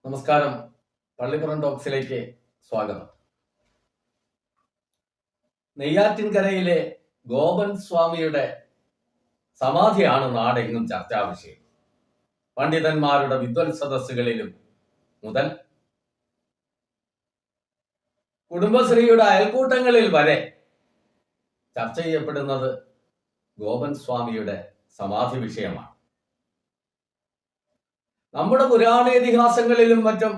നമസ്കാരം. പള്ളിപ്പുറം ടോക്സിലേക്ക് സ്വാഗതം. നെയ്യാറ്റിൻകരയിലെ ഗോപൻ സ്വാമിയുടെ സമാധിയാണ് നാടെങ്ങും ചർച്ചാ വിഷയം. പണ്ഡിതന്മാരുടെ വിദ്വൽ സദസ്സുകളിലും മുതൽ കുടുംബശ്രീയുടെ അയൽക്കൂട്ടങ്ങളിൽ വരെ ചർച്ച ചെയ്യപ്പെടുന്നത് ഗോപൻ സ്വാമിയുടെ സമാധി വിഷയമാണ്. നമ്മുടെ പുരാണേതിഹാസങ്ങളിലും മറ്റും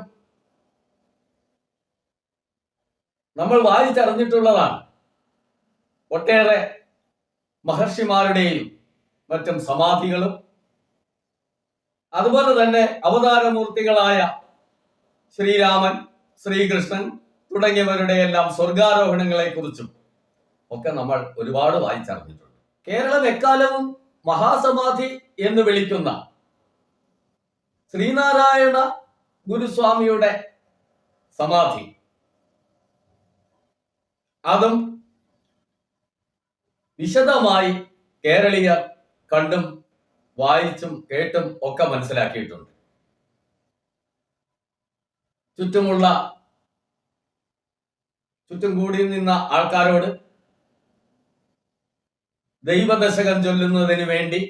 നമ്മൾ വായിച്ചറിഞ്ഞിട്ടുള്ളതാണ്. ഒട്ടേറെ മഹർഷിമാരുടെയും മറ്റും സമാധികളും അതുപോലെ തന്നെ അവതാരമൂർത്തികളായ ശ്രീരാമൻ, ശ്രീകൃഷ്ണൻ തുടങ്ങിയവരുടെ എല്ലാം സ്വർഗാരോഹണങ്ങളെ കുറിച്ചും ഒക്കെ നമ്മൾ ഒരുപാട് വായിച്ചറിഞ്ഞിട്ടുണ്ട്. കേരളം എക്കാലവും മഹാസമാധി എന്ന് വിളിക്കുന്ന ശ്രീനാരായണ ഗുരുസ്വാമിയുടെ സമാധി, അതും വിശദമായി കേരളീയർ കണ്ടും വായിച്ചും കേട്ടും ഒക്കെ മനസ്സിലാക്കിയിട്ടുണ്ട്. ചുറ്റും കൂടി നിന്ന ആൾക്കാരോട് ദൈവദശകം ചൊല്ലുന്നതിന് വേണ്ടി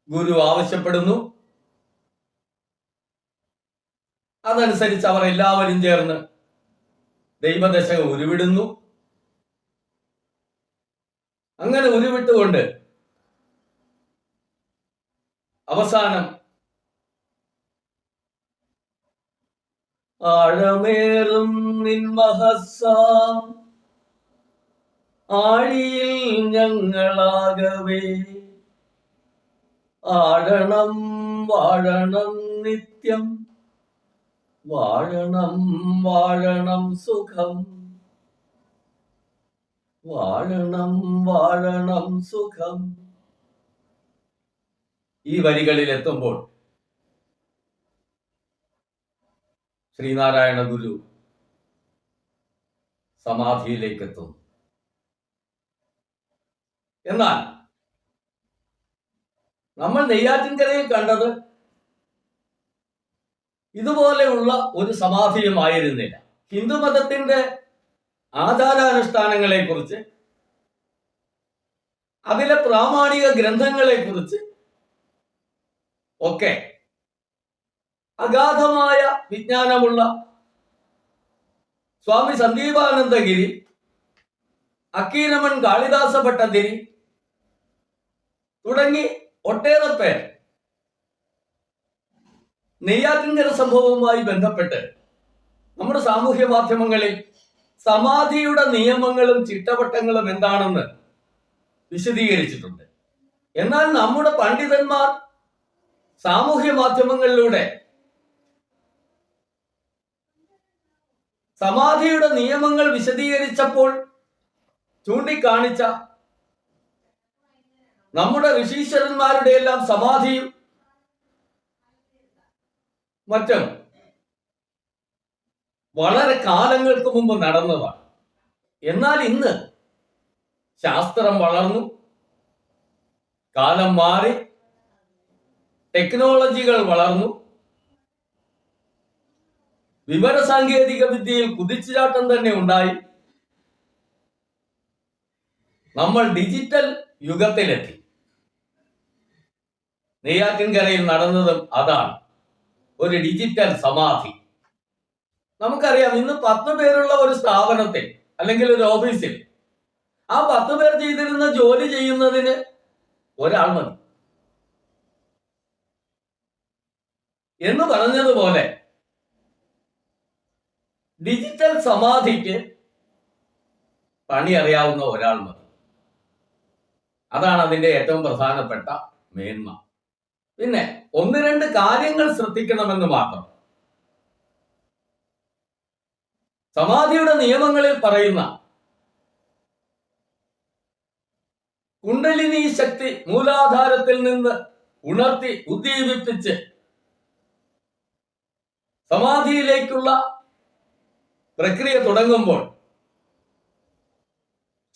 ഗുരു ആവശ്യപ്പെടുന്നു. അതനുസരിച്ച് അവർ എല്ലാവരും ചേർന്ന് ദൈവദശകം ഉരുവിടുന്നു. അങ്ങനെ ഉരുവിട്ടുകൊണ്ട് അവസാനം ആഴമേറും നിൻ മഹസ്സാം ആഴിയിൽ ഞങ്ങളാകവേ ആഴണം വാഴണം നിത്യം വാഴണം വാഴണം സുഖം വാഴണം വാഴണം സുഖം. ഈ വരികളിൽ എത്തുമ്പോൾ ശ്രീനാരായണ ഗുരു സമാധിയിലേക്ക് എത്തുന്നു. എന്നാൽ നമ്മൾ നെയ്യാറ്റിൻകരയിൽ കണ്ടത് ഇതുപോലെയുള്ള ഒരു സമാധിയുമായിരുന്നില്ല. ഹിന്ദുമതത്തിന്റെ ആചാരാനുഷ്ഠാനങ്ങളെ കുറിച്ച്, അതിലെ പ്രാമാണിക ഗ്രന്ഥങ്ങളെ കുറിച്ച് ഒക്കെ അഗാധമായ വിജ്ഞാനമുള്ള സ്വാമി സന്ദീപാനന്ദഗിരി, അക്കീരമൺ കാളിദാസ ഭട്ടതിരി തുടങ്ങി ഒട്ടേറെ പേർ നെയ്യാറ്റിൻകര സംഭവവുമായി ബന്ധപ്പെട്ട് നമ്മുടെ സാമൂഹ്യ മാധ്യമങ്ങളിൽ സമാധിയുടെ നിയമങ്ങളും ചിട്ടവട്ടങ്ങളും എന്താണെന്ന് വിശദീകരിച്ചിട്ടുണ്ട്. എന്നാൽ നമ്മുടെ പണ്ഡിതന്മാർ സാമൂഹ്യ മാധ്യമങ്ങളിലൂടെ സമാധിയുടെ നിയമങ്ങൾ വിശദീകരിച്ചപ്പോൾ ചൂണ്ടിക്കാണിച്ച നമ്മുടെ ഋഷീശ്വരന്മാരുടെ എല്ലാം സമാധിയും മറ്റും വളരെ കാലങ്ങൾക്ക് മുമ്പ് നടന്നതാണ്. എന്നാൽ ഇന്ന് ശാസ്ത്രം വളർന്നു, കാലം മാറി, ടെക്നോളജികൾ വളർന്നു, വിവരസാങ്കേതിക വിദ്യയിൽ കുതിച്ചുചാട്ടം തന്നെ ഉണ്ടായി. നമ്മൾ ഡിജിറ്റൽ യുഗത്തിലെത്തി. നെയ്യാറ്റിൻകരയിൽ നടന്നതും അതാണ്, ഒരു ഡിജിറ്റൽ സമാധി. നമുക്കറിയാം, ഇന്ന് 10 പേരുള്ള ഒരു സ്ഥാപനത്തിൽ അല്ലെങ്കിൽ ഒരു ഓഫീസിൽ ആ 10 പേർ ചെയ്തിരുന്ന ജോലി ചെയ്യുന്നതിന് ഒരാൾ മതി എന്ന് പറഞ്ഞതുപോലെ ഡിജിറ്റൽ സമാധിക്ക് പണി അറിയാവുന്ന ഒരാൾ മതി. അതാണ് അതിന്റെ ഏറ്റവും പ്രധാനപ്പെട്ട മേന്മ. പിന്നെ 1-2 കാര്യങ്ങൾ ശ്രദ്ധിക്കണമെന്ന് മാത്രം. സമാധിയുടെ നിയമങ്ങളിൽ പറയുന്ന കുണ്ടലിനി ശക്തി മൂലാധാരത്തിൽ നിന്ന് ഉണർത്തി ഉദ്ദീപിപ്പിച്ച് സമാധിയിലേക്കുള്ള പ്രക്രിയ തുടങ്ങുമ്പോൾ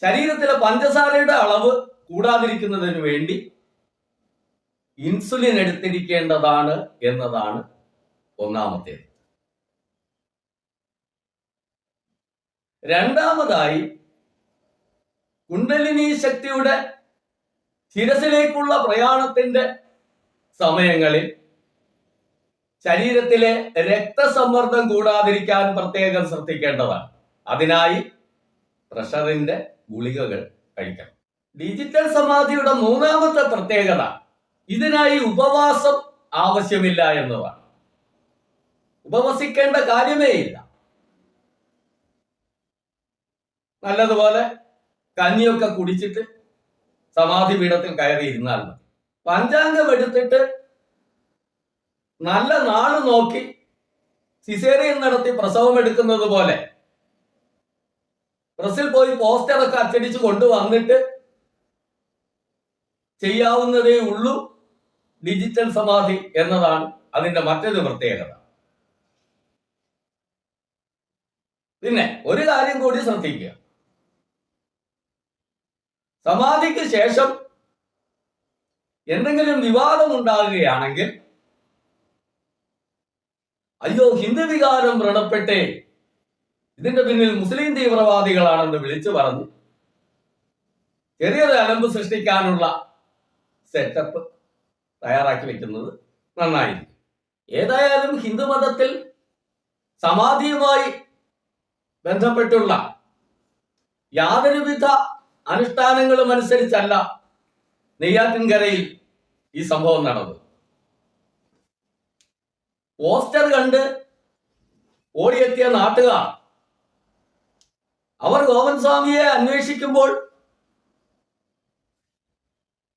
ശരീരത്തിലെ പഞ്ചസാരയുടെ അളവ് കൂടാതിരിക്കുന്നതിന് വേണ്ടി ഇൻസുലിൻ എടുത്തിരിക്കേണ്ടതാണ് എന്നതാണ് ഒന്നാമത്തേത്. രണ്ടാമതായി, കുണ്ടലിനി ശക്തിയുടെ ശിരസിലേക്കുള്ള പ്രയാണത്തിന്റെ സമയങ്ങളിൽ ശരീരത്തിലെ രക്തസമ്മർദ്ദം കൂടാതിരിക്കാൻ പ്രത്യേകം ശ്രദ്ധിക്കേണ്ടതാണ്. അതിനായി പ്രഷറിന്റെ ഗുളികകൾ കഴിക്കണം. ഡിജിറ്റൽ സമാധിയുടെ മൂന്നാമത്തെ പ്രത്യേകത ഇതിനായി ഉപവാസം ആവശ്യമില്ല എന്നതാണ്. ഉപവസിക്കേണ്ട കാര്യമേ ഇല്ല. നല്ലതുപോലെ കഞ്ഞിയൊക്കെ കുടിച്ചിട്ട് സമാധി പീഠത്തിൽ കയറി ഇരുന്നാൽ മതി. പഞ്ചാംഗം എടുത്തിട്ട് നല്ല നാള് നോക്കി സിസേറിയൻ നടത്തി പ്രസവം എടുക്കുന്നത് പോലെ പ്രസിൽ പോയി പോസ്റ്ററൊക്കെ അച്ചടിച്ച് കൊണ്ടുവന്നിട്ട് ചെയ്യാവുന്നതേ ഉള്ളൂ ഡിജിറ്റൽ സമാധി എന്നതാണ് അതിന്റെ മറ്റൊരു പ്രത്യേകത. പിന്നെ ഒരു കാര്യം കൂടി ശ്രദ്ധിക്കുക. സമാധിക്ക് ശേഷം എന്തെങ്കിലും വിവാദം ഉണ്ടാകുകയാണെങ്കിൽ അയ്യോ ഹിന്ദു വികാരം വ്രണപ്പെട്ടേ, ഇതിന്റെ പിന്നിൽ മുസ്ലിം തീവ്രവാദികളാണെന്ന് വിളിച്ചു പറഞ്ഞ് ചെറിയൊരു അലമ്പ് സൃഷ്ടിക്കാനുള്ള സെറ്റപ്പ് തയ്യാറാക്കി വെക്കുന്നത് നന്നായിരിക്കും. ഏതായാലും ഹിന്ദുമതത്തിൽ സമാധിയുമായി ബന്ധപ്പെട്ടുള്ള യാതൊരുവിധ അനുഷ്ഠാനങ്ങളും അനുസരിച്ചല്ല നെയ്യാറ്റിൻകരയിൽ ഈ സംഭവം നടന്നത്. പോസ്റ്റർ കണ്ട് ഓടിയെത്തിയ നാട്ടുകാർ അവർ ഗോവൻ സ്വാമിയെ അന്വേഷിക്കുമ്പോൾ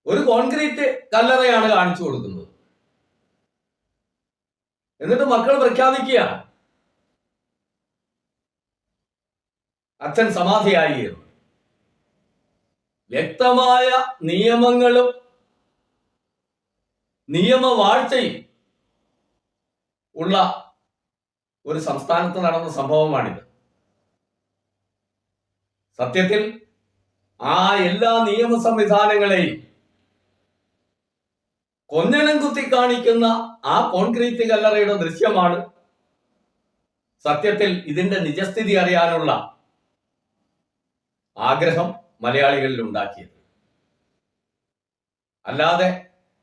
ഒരു കോൺക്രീറ്റ് കല്ലറയാണ് കാണിച്ചു കൊടുക്കുന്നത്. എന്നിട്ട് മക്കൾ പ്രഖ്യാപിക്കുകയാണ് അച്ഛൻ സമാധിയായി എന്ന്. വ്യക്തമായ നിയമങ്ങളും നിയമവാഴ്ചയും ഉള്ള ഒരു സംസ്ഥാനത്ത് നടന്ന സംഭവമാണിത്. സത്യത്തിൽ ആ എല്ലാ നിയമ സംവിധാനങ്ങളെയും കൊഞ്ഞനം കുത്തി കാണിക്കുന്ന ആ കോൺക്രീറ്റ് കല്ലറയുടെ ദൃശ്യമാണ് സത്യത്തിൽ ഇതിന്റെ നിജസ്ഥിതി അറിയാനുള്ള ആഗ്രഹം മലയാളികളിൽ ഉണ്ടാക്കിയത്. അല്ലാതെ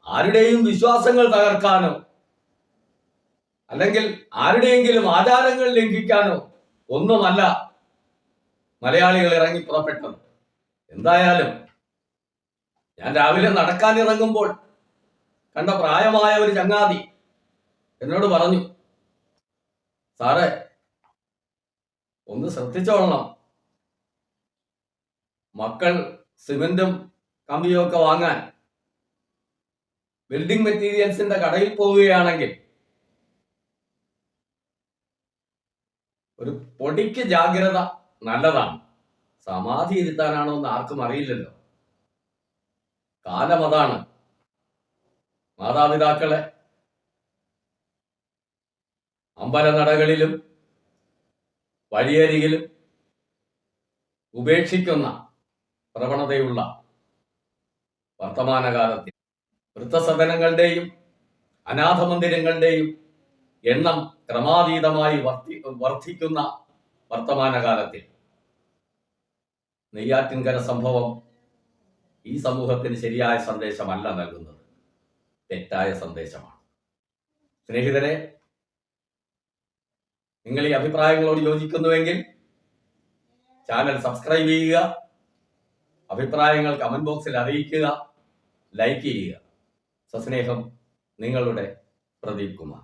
ആരുടെയും വിശ്വാസങ്ങൾ തകർക്കാനോ അല്ലെങ്കിൽ ആരുടെയെങ്കിലും ആചാരങ്ങൾ ലംഘിക്കാനോ ഒന്നുമല്ല മലയാളികൾ ഇറങ്ങി പുറപ്പെട്ടത്. എന്തായാലും ഞാൻ രാവിലെ നടക്കാൻ ഇറങ്ങുമ്പോൾ കണ്ട പ്രായമായ ഒരു ചങ്ങാതി എന്നോട് പറഞ്ഞു, സാറേ ഒന്ന് ശ്രദ്ധിച്ചോളണം, മക്കൾ സിമെന്റും കമ്പിയും ഒക്കെ വാങ്ങാൻ ബിൽഡിംഗ് മെറ്റീരിയൽസിന്റെ കടയിൽ പോവുകയാണെങ്കിൽ ഒരു പൊടിക്ക് ജാഗ്രത നല്ലതാണ്. സമാധി ഇരുത്താനാണോ എന്ന് ആർക്കും അറിയില്ലല്ലോ. കാലം അതാണ്. മാതാപിതാക്കളെ അമ്പലനടകളിലും വഴിയരികിലും ഉപേക്ഷിക്കുന്ന പ്രവണതയുള്ള വർത്തമാനകാലത്തിൽ വൃദ്ധസദനങ്ങളുടെയും അനാഥ മന്ദിരങ്ങളുടെയും എണ്ണം ക്രമാതീതമായി വർദ്ധിക്കുന്ന വർത്തമാനകാലത്തിൽ നെയ്യാറ്റിൻകര സംഭവം ഈ സമൂഹത്തിന് ശരിയായ സന്ദേശമല്ല നൽകുന്നത്, തെറ്റായ സന്ദേശമാണ്. സ്നേഹിതരെ, നിങ്ങൾ ഈ അഭിപ്രായങ്ങളോട് യോജിക്കുന്നുവെങ്കിൽ ചാനൽ സബ്സ്ക്രൈബ് ചെയ്യുക, അഭിപ്രായങ്ങൾ കമന്റ് ബോക്സിൽ അറിയിക്കുക, ലൈക്ക് ചെയ്യുക. സസ്നേഹം, നിങ്ങളുടെ പ്രദീപ് കുമാർ.